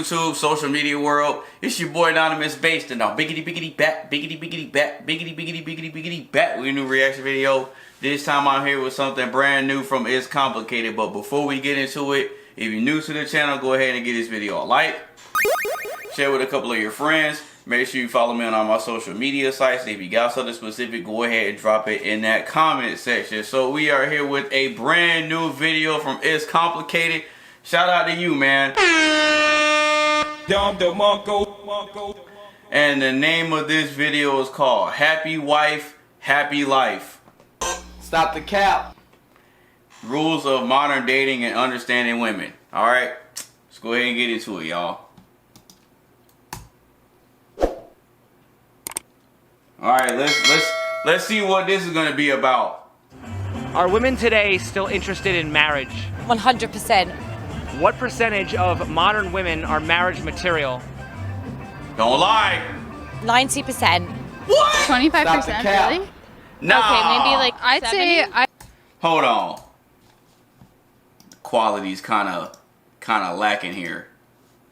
YouTube, social media world. It's your boy AnonymousBased, and now biggity bat, biggity bat with a new reaction video. This time I'm here with something brand new from It's Complicated. But before we get into it, if you're new to the channel, go ahead and give this video a like, share with a couple of your friends. Make sure you follow me on all my social media sites. And if you got something specific, go ahead and drop it in that comment section. So we are here with a brand new video from It's Complicated. Shout out to you, man. And the name of this video is called Happy Wife, Happy Life. Stop the cap. Rules of modern dating and understanding women. Alright, let's go ahead and get into it, y'all. Alright, let's see what this is gonna be about. Are women today still interested in marriage? 100%. What percentage of modern women are marriage material? Don't lie. 90%. What? 25%, really? Nah. Okay, maybe like I'd 70? say Hold on. Quality's kind of lacking here.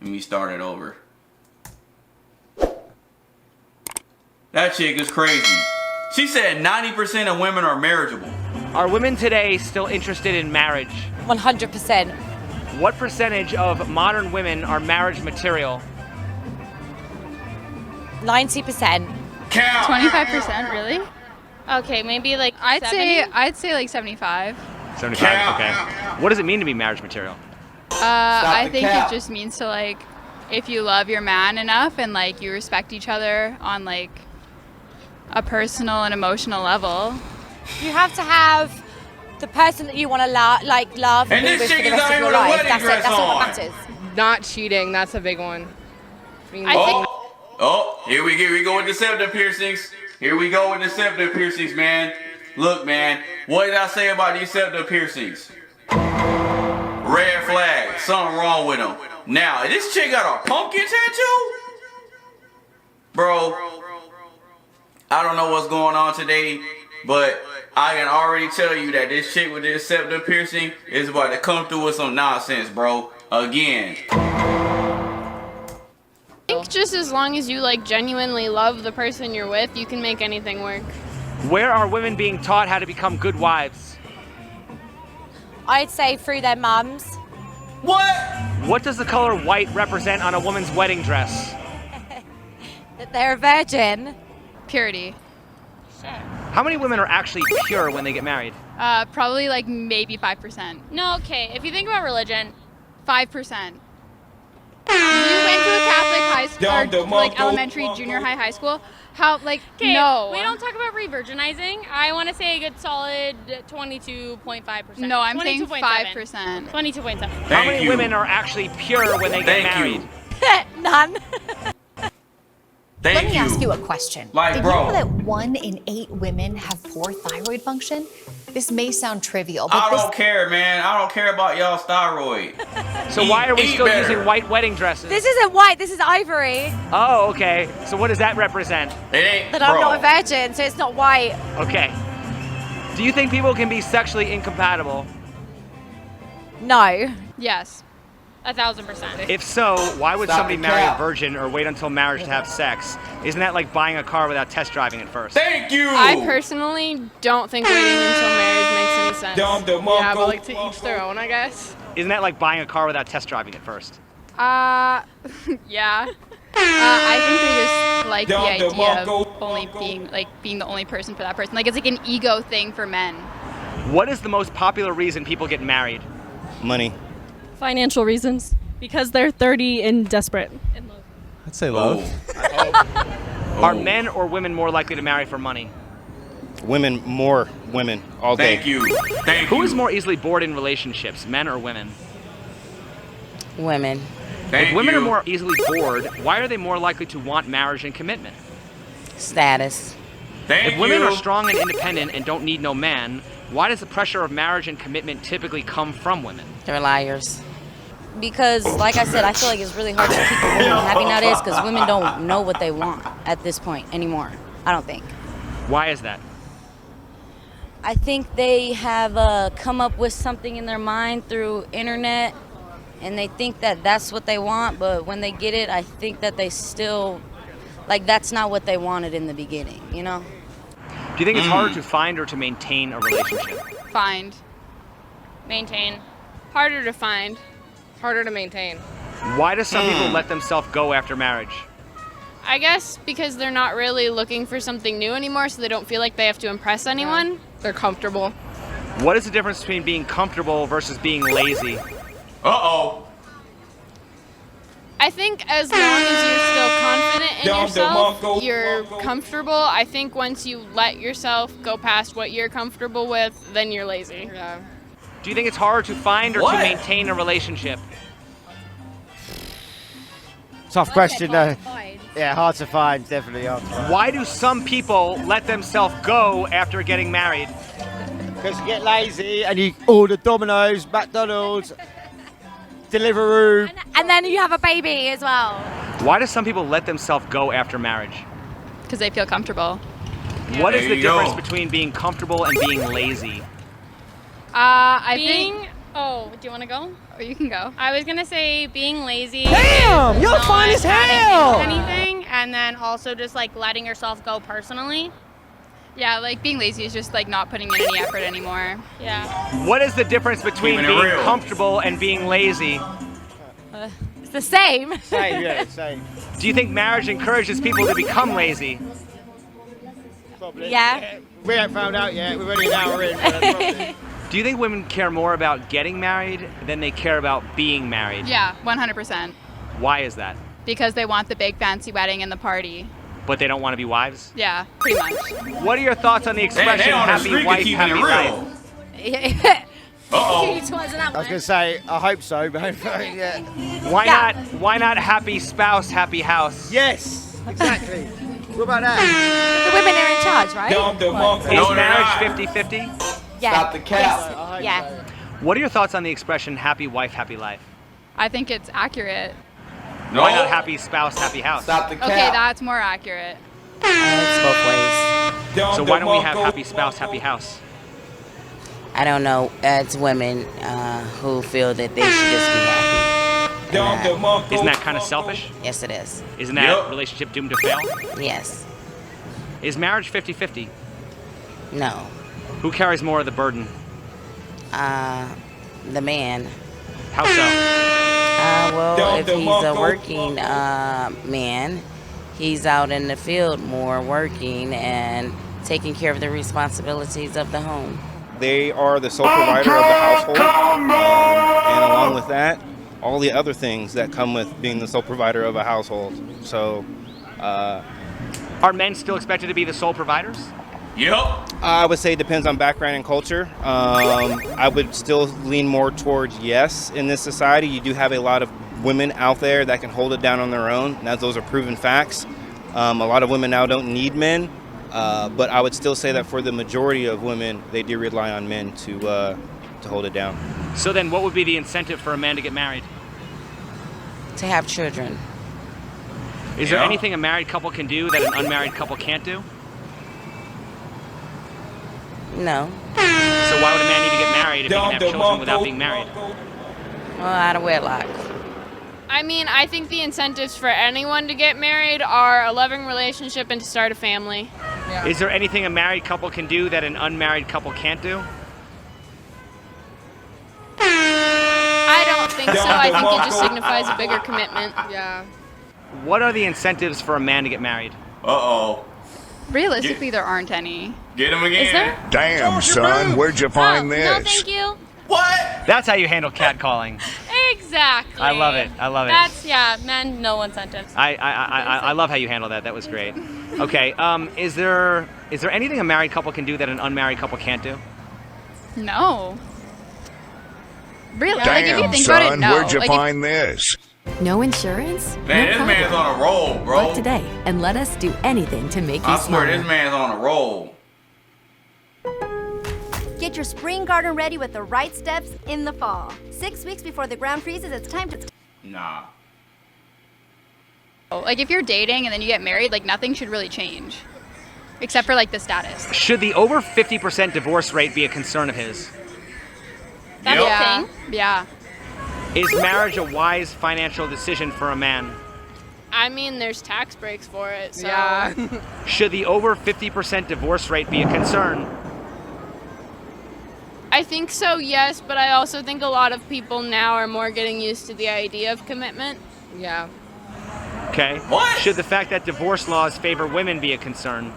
Let me start it over. That chick is crazy. She said 90% of women are marriageable. Are women today still interested in marriage? 100%. What percentage of modern women are marriage material? 90%. Count. 25%, really? Okay, maybe like I'd 70? say like 75. 75, okay. What does it mean to be marriage material? I the think cap. it just means to like, if you love your man enough and like you respect each other on like a personal and emotional level. You have to have the person that you want to love And be this with for chick the is rest out of here your with a life. wedding That's it. dress That's all on. that matters. Not cheating, that's a big one. Here we go with the septum piercings. Here we go with the septum piercings, man. Look, man, what did I say about these septum piercings? Red flag. Something wrong with them. Now, this chick got a pumpkin tattoo? Bro, I don't know what's going on today, but I can already tell you that this chick with this septum piercing is about to come through with some nonsense, bro. Again. I think just as long as you like genuinely love the person you're with, you can make anything work. Where are women being taught how to become good wives? I'd say through their mums. What? What does the color white represent on a woman's wedding dress? That they're a virgin. Purity. How many women are actually pure when they get married? Probably like maybe 5%. No, okay, if you think about religion, 5%. You went to a Catholic high school, or like elementary, junior high school. How, like, okay, no. we don't talk about re-virginizing. I want to say a good solid 22.5%. No, I'm saying 22.7. 5%. 22.7. How many women are actually pure when they get married? None. Thank Let me ask you a question. Like, Did bro. you know that 1 in 8 women have poor thyroid function? This may sound trivial, but I don't care, man. I don't care about y'all's thyroid. So why are we Eat still better. using white wedding dresses? This isn't white. This is ivory. Oh, okay. So what does that represent? It ain't, That I'm bro. not a virgin, so it's not white. Okay. Do you think people can be sexually incompatible? No. Yes. 1,000%. If so, why would Stop somebody the marry a cap. virgin or wait until marriage to have sex? Isn't that like buying a car without test driving it first? Thank you. I personally don't think waiting until marriage makes any sense. Yeah, but like to each their own, I guess. Isn't that like buying a car without test driving it first? Yeah. I think they just like the idea of only being the only person for that person. Like, it's like an ego thing for men. What is the most popular reason people get married? Money. Financial reasons, because they're 30 and desperate. I'd say love. Are men or women more likely to marry for money? Women, more women, all day. Thank you. Thank you. Who is more easily bored in relationships, men or women? Women. Thank If women you. are more easily bored, why are they more likely to want marriage and commitment? Status. Thank If women you. are strong and independent and don't need no man, why does the pressure of marriage and commitment typically come from women? They're liars. Because, like I said, I feel like it's really hard to keep a woman happy nowadays because women don't know what they want at this point anymore. I don't think. Why is that? I think they have come up with something in their mind through internet and they think that that's what they want, but when they get it, I think that they still, like, that's not what they wanted in the beginning, you know? Do you think it's harder to find or to maintain a relationship? Find. Maintain. Harder to find. Harder to maintain. Why do some people let themselves go after marriage? I guess because they're not really looking for something new anymore, so they don't feel like they have to impress anyone. They're comfortable. What is the difference between being comfortable versus being lazy? Uh-oh. I think as long as you're still confident in yourself, you're comfortable. I think once you let yourself go past what you're comfortable with, then you're lazy. Yeah. Do you think it's harder to find or to maintain a relationship? Tough question, though. Yeah, hard to find, definitely hard to find. Why do some people let themselves go after getting married? Because you get lazy and you order Domino's, McDonald's, Deliveroo. And then you have a baby as well. Why do some people let themselves go after marriage? Because they feel comfortable. What is There the you difference go. between being comfortable and being lazy? I Being- think. Oh, do you want to go? Or you can go. I was gonna say being lazy. Damn, is you're not fine as having hell. Anything, and then also just like letting yourself go personally. Yeah, like being lazy is just like not putting in any effort anymore. Yeah. What is the difference between Keeping it being real. comfortable and being lazy? It's the same. Same, yeah, same. Do you think marriage encourages people to become lazy? Probably. Yeah. We haven't found out yet. We're only an hour in. Probably. Do you think women care more about getting married than they care about being married? Yeah, 100%. Why is that? Because they want the big fancy wedding and the party. But they don't want to be wives? Yeah, pretty much. What are your thoughts on the Man, expression they on the happy street wife, keeping happy it life? real. Uh-oh. Huge ones in that I was one. going to say, I hope so, but yeah. Why not happy spouse, happy house? Yes, exactly. What about that? The women are in charge, right? Is No, they're marriage not. 50-50? Yeah. the cap. Yes. Yeah. What are your thoughts on the expression happy wife, happy life? I think it's accurate. No. Why not happy spouse, happy house? Stop the cap. Okay, that's more accurate. It's both ways. So why don't we have happy spouse, happy house? I don't know. It's women who feel that they should just be happy. And, Isn't that kind of selfish? yes, it is. Isn't that Yep. relationship doomed to fail? Yes. Is marriage 50-50? No. Who carries more of the burden? The man. How so? Well, if he's a working man, he's out in the field more working and taking care of the responsibilities of the home. They are the sole provider of the household. And along with that, all the other things that come with being the sole provider of a household. So, Are men still expected to be the sole providers? Yep. I would say it depends on background and culture. I would still lean more towards yes in this society. You do have a lot of women out there that can hold it down on their own. Now, those are proven facts. A lot of women now don't need men, but I would still say that for the majority of women, they do rely on men to hold it down. So then what would be the incentive for a man to get married? To have children. Is there anything a married couple can do that an unmarried couple can't do? No. So why would a man need to get married if he can have children without being married? Well, out of wedlock. I mean, I think the incentives for anyone to get married are a loving relationship and to start a family. Is there anything a married couple can do that an unmarried couple can't do? I don't think so. I think it just signifies a bigger commitment. Yeah. What are the incentives for a man to get married? Uh-oh. Realistically, there aren't any. Get him again. Is there? Damn, son, where'd you find No, this? thank you. What? That's how you handle catcalling. Exactly. I love it. I love it. That's, yeah, men, no incentives. I love how you handle that. That was great. Okay. Is there anything a married couple can do that an unmarried couple can't do? No. Really? Like, if you Damn, think about it, son, no. where'd you Like, find this? No insurance? Man, No this man's problem. on a roll, bro. Book today and let us do anything to make you I swear smile. this man's on a roll. Get your spring garden ready with the right steps in the fall. 6 weeks before the ground freezes, it's time to... Nah. Like, if you're dating and then you get married, like, nothing should really change. Except for, like, the status. Should the over 50% divorce rate be a concern of his? That's yeah. a thing. Yeah. Is marriage a wise financial decision for a man? I mean, there's tax breaks for it, so. Yeah. Should the over 50% divorce rate be a concern? I think so, yes, but I also think a lot of people now are more getting used to the idea of commitment. Yeah. Okay. What? Should the fact that divorce laws favor women be a concern?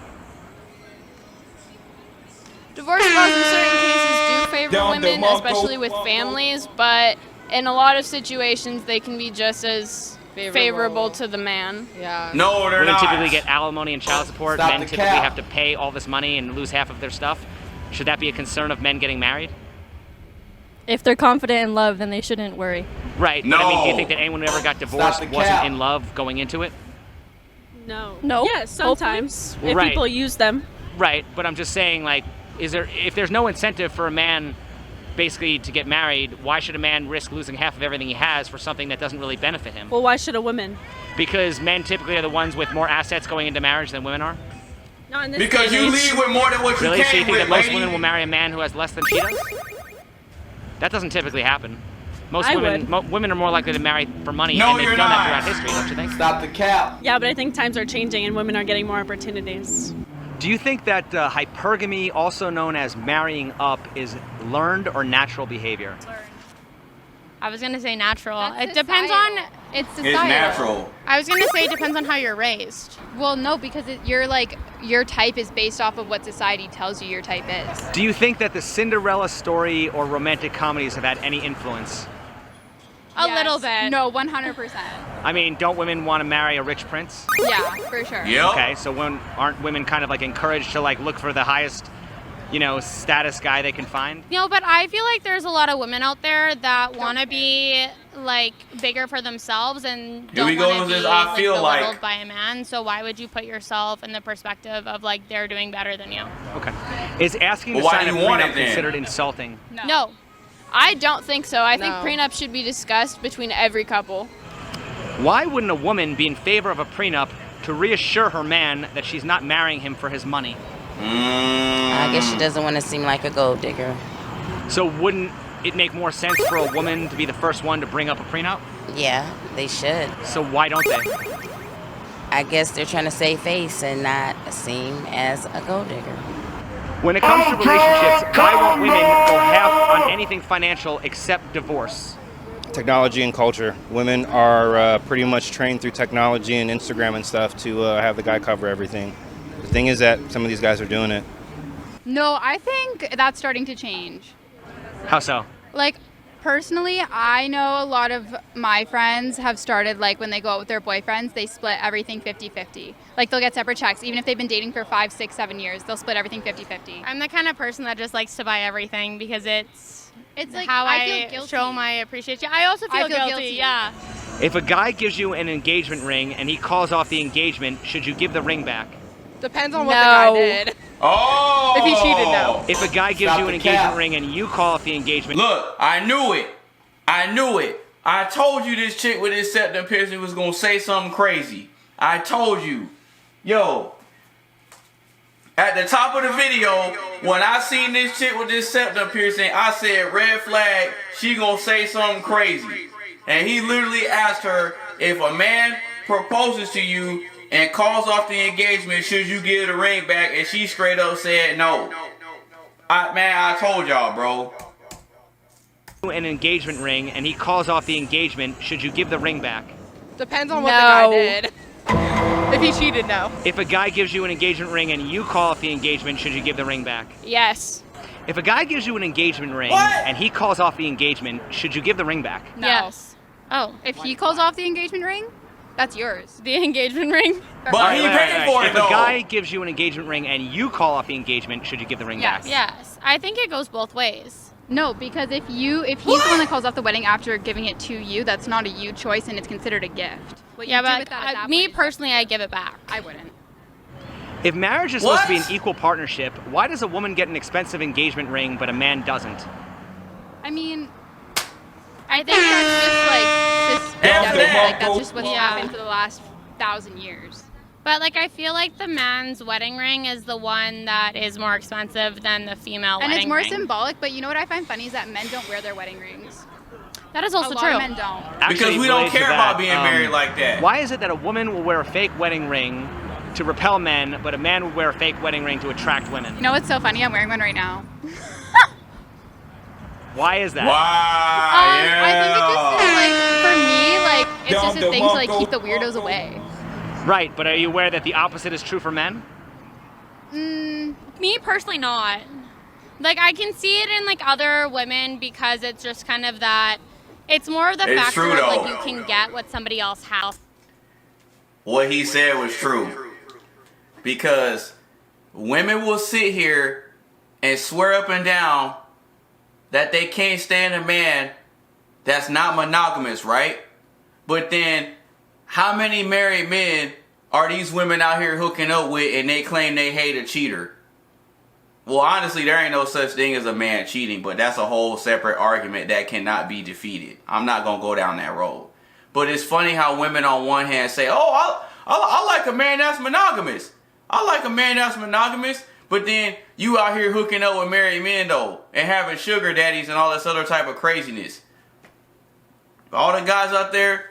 Divorce laws in certain cases do favor women, especially with families, but in a lot of situations they can be just as favorable to the man. Yeah. No, they're Women not. typically get alimony and child support. Stop Men the typically cap. have to pay all this money and lose half of their stuff. Should that be a concern of men getting married? If they're confident in love, then they shouldn't worry. Right. But I mean, do you No. think that anyone who ever got divorced the wasn't cap. in love going into it? No. Yes, sometimes. If Right. people use them. Right. But I'm just saying, like, if there's no incentive for a man basically to get married, why should a man risk losing half of everything he has for something that doesn't really benefit him? Well, why should a woman? Because men typically are the ones with more assets going into marriage than women are? Not in this Because day you and age. leave with more than what you Really? So you came think with, that most lady. women will marry a man who has less than she does? That doesn't typically happen. Most I women, would. women are more likely to marry for money, No, and they've you're done not. that throughout history, don't you think? Stop the cap. Yeah, but I think times are changing and women are getting more opportunities. Do you think that hypergamy, also known as marrying up, is learned or natural behavior? I was gonna say natural. That's It depends on It's It's societal. natural. I was gonna say it depends on how you're raised. Well, no, because your type is based off of what society tells you your type is. Do you think that the Cinderella story or romantic comedies have had any influence? A little bit. No, 100%. I mean, don't women want to marry a rich prince? Yeah, for sure. Yep. Okay, so aren't women kind of like encouraged to like look for the highest, status guy they can find? But I feel like there's a lot of women out there that want to be like bigger for themselves and Here we don't go want with to this, be I feel belittled like. by a man. So why would you put yourself in the perspective of like they're doing better than you? Okay. Is asking Well, to why sign do a you want prenup it then? considered insulting? No, I don't think so. I think No. prenups should be discussed between every couple. Why wouldn't a woman be in favor of a prenup to reassure her man that she's not marrying him for his money? I guess she doesn't want to seem like a gold digger. So wouldn't it make more sense for a woman to be the first one to bring up a prenup? Yeah, they should. So why don't they? I guess they're trying to save face and not seem as a gold digger. When it comes to relationships, why won't women go half on anything financial except divorce? Technology and culture. Women are pretty much trained through technology and Instagram and stuff to have the guy cover everything. The thing is that some of these guys are doing it. No, I think that's starting to change. How so? Like, personally, I know a lot of my friends have started, like, when they go out with their boyfriends, they split everything 50-50. Like, they'll get separate checks. Even if they've been dating for 5, 6, 7 years, they'll split everything 50-50. I'm the kind of person that just likes to buy everything because it's like, how I feel guilty. show my appreciation. I also feel, guilty. guilty. Yeah. If a guy gives you an engagement ring and he calls off the engagement, should you give the ring back? Depends on what the guy did. Oh! If he cheated, no. If a guy gives Stop you an the engagement cap. ring and you call off the engagement, Look, I knew it. I told you this chick with this septum piercing was gonna say something crazy. I told you. Yo. At the top of the video, when I seen this chick with this septum piercing, I said, red flag, she gonna say something crazy. And he literally asked her, if a man proposes to you and calls off the engagement, should you give the ring back? And she straight up said no. I told y'all, bro. an engagement ring and he calls off the engagement, should you give the ring back? Depends on what the guy did. If he cheated, no. If a guy gives you an engagement ring and you call off the engagement, should you give the ring back? Yes. If a guy gives you an engagement ring and he calls off the engagement, should you give the ring back? No. Yes. Oh, if he calls off the engagement ring, that's yours. The engagement ring? But he paid for it, If though. a guy gives you an engagement ring and you call off the engagement, should you give the ring back? Yes. I think it goes both ways. No, because if he's the one that calls off the wedding after giving it to you, that's not a you choice and it's considered a gift. What Yeah, you do but with that at that me point is- personally, I give it back. I wouldn't. If marriage is supposed to be an equal partnership, why does a woman get an expensive engagement ring but a man doesn't? I mean, I think that's just like systemic. Like that's just what's happened for the last 1,000 years. But like, I feel like the man's wedding ring is the one that is more expensive than the female And wedding it's more ring. symbolic, but you know what I find funny is that men don't wear their wedding rings. That is also a true. lot of men don't. Because we don't care about being married like that. Why is it that a woman will wear a fake wedding ring to repel men, but a man will wear a fake wedding ring to attract women? You know what's so funny? I'm wearing one right now. Why is that? I think it's just like, for me, like, it's just a thing to like keep the weirdos away. Right, but are you aware that the opposite is true for men? Me personally, not. Like, I can see it in like other women because it's just kind of that. It's more of the It's factor true, of though. like you can get what somebody else has. What he said was true. Because women will sit here and swear up and down that they can't stand a man that's not monogamous, right? But then, how many married men are these women out here hooking up with and they claim they hate a cheater? Well, honestly, there ain't no such thing as a man cheating, but that's a whole separate argument that cannot be defeated. I'm not going to go down that road. But it's funny how women on one hand say, oh, I like a man that's monogamous. I like a man that's monogamous. But then you out here hooking up with married men, though, and having sugar daddies and all this other type of craziness. All the guys out there,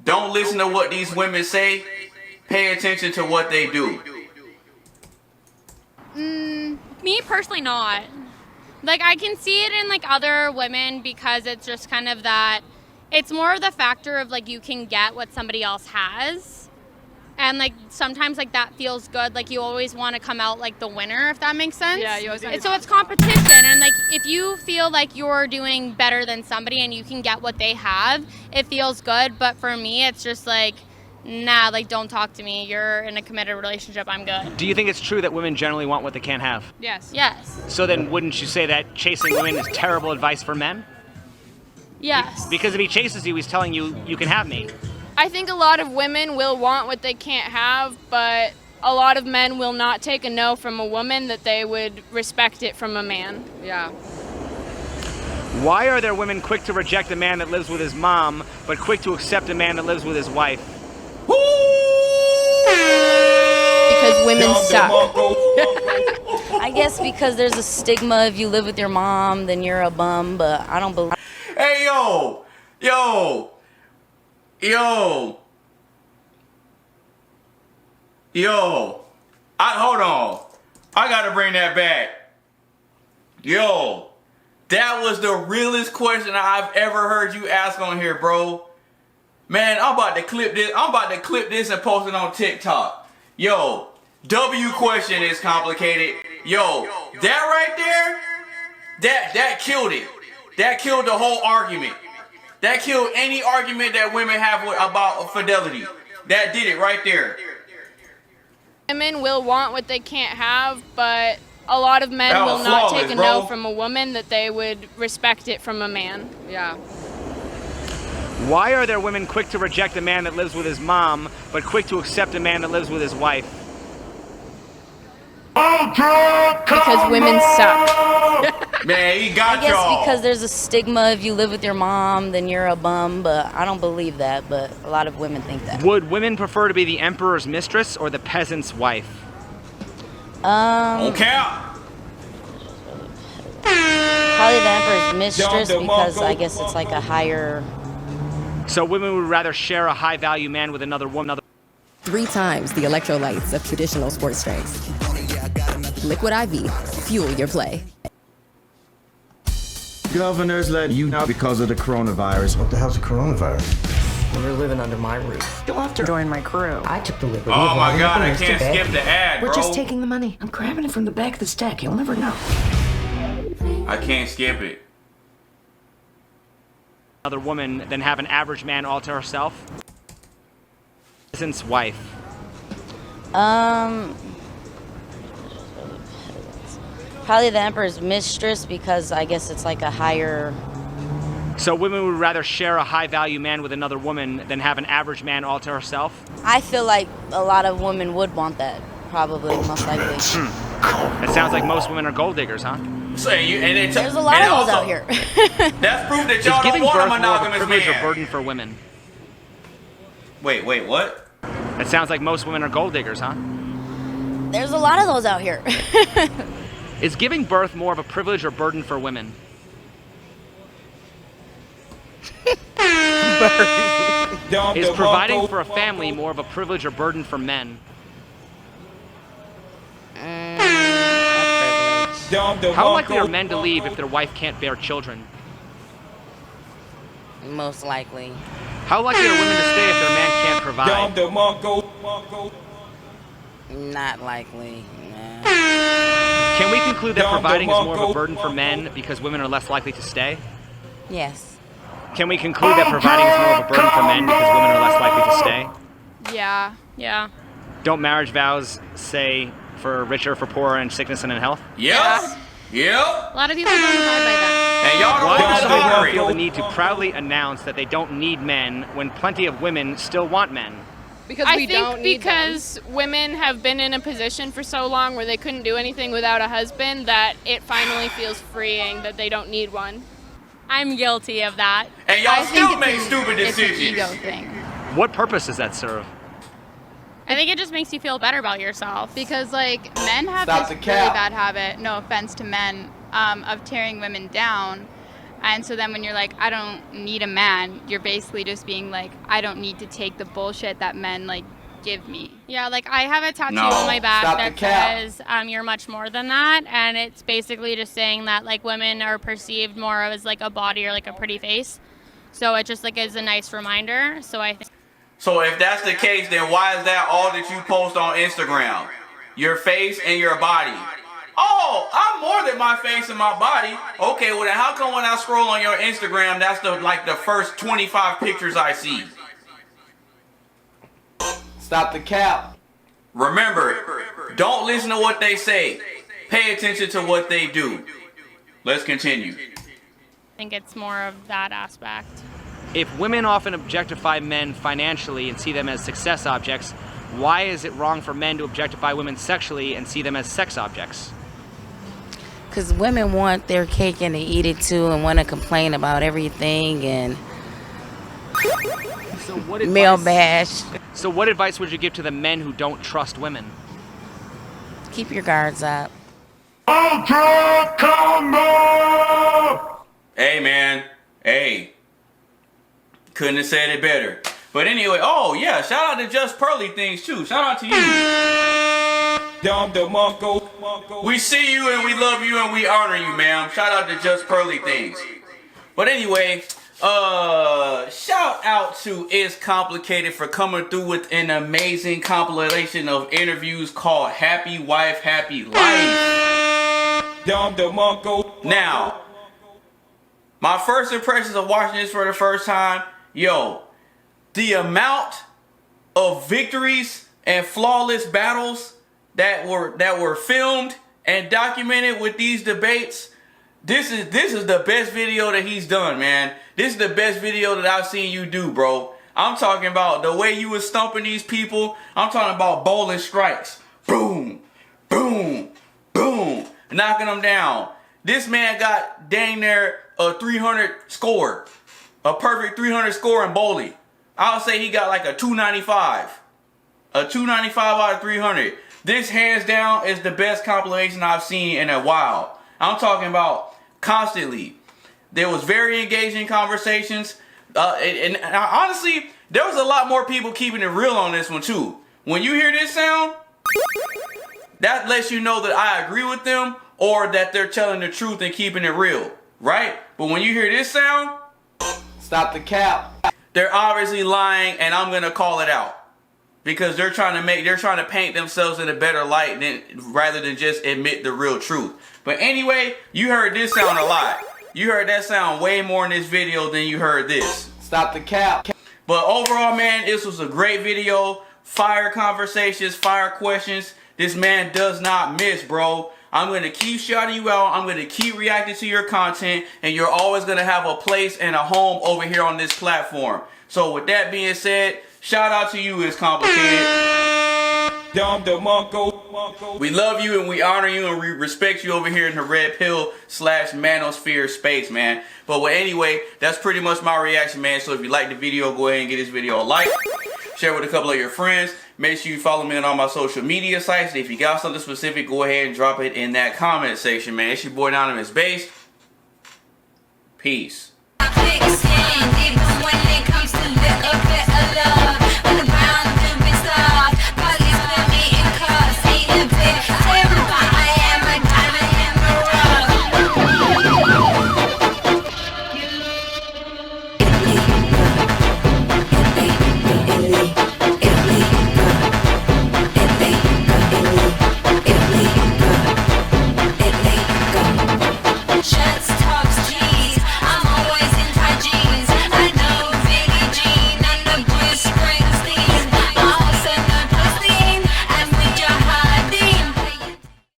don't listen to what these women say. Pay attention to what they do. Me personally, not. Like, I can see it in like other women because it's just kind of that. It's more of the factor of like you can get what somebody else has. And like sometimes like that feels good. Like you always want to come out like the winner, if that makes sense. Yeah, you always want to. So it's competition, and like if you feel like you're doing better than somebody and you can get what they have, it feels good. But for me, it's just like, nah, like don't talk to me. You're in a committed relationship. I'm good. Do you think it's true that women generally want what they can't have? Yes. Yes. So then wouldn't you say that chasing women is terrible advice for men? Yes. Because if he chases you, he's telling you, you can have me. I think a lot of women will want what they can't have, but a lot of men will not take a no from a woman that they would respect it from a man. Yeah. Why are there women quick to reject a man that lives with his mom, but quick to accept a man that lives with his wife? Because women suck. I guess because there's a stigma if you live with your mom, then you're a bum, but I don't believe. Hey, yo. Hold on. I gotta bring that back. Yo, that was the realest question I've ever heard you ask on here, bro. Man, I'm about to clip this and post it on TikTok. Yo, W question is complicated. Yo, that right there, that killed it. That killed the whole argument. That killed any argument that women have about fidelity. That did it right there. Women will want what they can't have, but a lot of men will not take a no from a woman that they would respect it from a man. Yeah. Why are there women quick to reject a man that lives with his mom, but quick to accept a man that lives with his wife? Because women suck. Man, he got I guess y'all. because there's a stigma if you live with your mom, then you're a bum, but I don't believe that, but a lot of women think that. Would women prefer to be the emperor's mistress or the peasant's wife? Okay. Probably the emperor's mistress because I guess it's like a higher... So women would rather share a high-value man with another woman. 3 times the electrolytes of traditional sports drinks. Liquid IV. Fuel your play. Governors let you out because of the coronavirus. What the hell's a coronavirus? Well, they're living under my roof. You'll have to join my crew. I took the liberty. Oh my God, I can't skip the ad, bro. We're just taking the money. I'm grabbing it from the back of the stack. You'll never know. I can't skip it. Another woman than have an average man all to herself? Peasant's wife. Probably the emperor's mistress because I guess it's like a higher... So women would rather share a high-value man with another woman than have an average man all to herself? I feel like a lot of women would want that, probably, most likely. It sounds like most women are gold diggers, huh? So, there's a lot of those out here. That's proof that y'all don't want a monogamous privilege man. or burden for women? Wait, what? It sounds like most women are gold diggers, huh? There's a lot of those out here. Is giving birth more of a privilege or burden for women? Is providing for a family more of a privilege or burden for men? How likely are men to leave if their wife can't bear children? Most likely. How likely are women to stay if their man can't provide? Not likely. Nah. Can we conclude that providing is more of a burden for men because women are less likely to stay? Yes. Can we conclude that providing is more of a burden for men because women are less likely to stay? Yeah. Yeah. Don't marriage vows say for richer, for poorer, and sickness and in health? Yep. Yep. A lot of people don't abide by that. And y'all don't Why want do to women hurry. feel the need to proudly announce that they don't need men when plenty of women still want men? Because I we think don't need because women have been in a position for so long where they couldn't do anything without a husband that it finally feels freeing that they don't need one. I'm guilty of that. And y'all still make stupid decisions. It's an ego thing. What purpose does that serve? I think it just makes you feel better about yourself. Because like men have Stop this the really cap. bad habit, no offense to men, of tearing women down. And so then when you're like, I don't need a man, you're basically just being like, I don't need to take the bullshit that men like give me. Yeah, like I have a tattoo No. on my back Stop the that cap. says you're much more than that, and it's basically just saying that like women are perceived more as like a body or like a pretty face. So it just like is a nice reminder. So I think So if that's the case, then why is that all that you post on Instagram? Your face and your body. Oh, I'm more than my face and my body. Okay, well then how come when I scroll on your Instagram, that's the first 25 pictures I see? Stop the cap. Remember, don't listen to what they say. Pay attention to what they do. Let's continue. it's more of that aspect. If women often objectify men financially and see them as success objects, why is it wrong for men to objectify women sexually and see them as sex objects? Because women want their cake and to eat it too and want to complain about everything and male bash. So what advice would you give to the men who don't trust women? Keep your guards up. Hey man, hey. Couldn't have said it better. But anyway, oh yeah, shout out to Just Pearly Things too. Shout out to you. We see you and we love you and we honor you, ma'am. Shout out to Just Pearly Things. But anyway, shout out to It's Complicated for coming through with an amazing compilation of interviews called Happy Wife, Happy Life. Now, my first impressions of watching this for the first time, yo, the amount of victories and flawless battles that were filmed and documented with these debates, this is the best video that he's done, man. This is the best video that I've seen you do, bro. I'm talking about the way you was stumping these people. I'm talking about bowling strikes. Boom, boom, boom, knocking them down. This man got dang near a 300 score. A perfect 300 score in bowling. I'll say he got like a 295. A 295 out of 300. This hands down is the best compilation I've seen in a while. I'm talking about constantly. There was very engaging conversations. And honestly, there was a lot more people keeping it real on this one too. When you hear this sound, that lets you know that I agree with them or that they're telling the truth and keeping it real, right? But when you hear this sound, stop the cap. They're obviously lying, and I'm gonna call it out because they're trying to paint themselves in a better light rather than just admit the real truth. But anyway, you heard this sound a lot. You heard that sound way more in this video than you heard this. Stop the cap. But overall, man, this was a great video. Fire conversations, fire questions. This man does not miss, bro. I'm going to keep shouting you out. I'm going to keep reacting to your content. And you're always going to have a place and a home over here on this platform. So with that being said, shout out to you, It's Complicated. We love you and we honor you and we respect you over here in the Red Pill / Manosphere space, man. But well, anyway, that's pretty much my reaction, man. So if you like the video, go ahead and give this video a like. Share with a couple of your friends. Make sure you follow me on all my social media sites. If you got something specific, go ahead and drop it in that comment section, man. It's your boy AnonymousBased. Peace.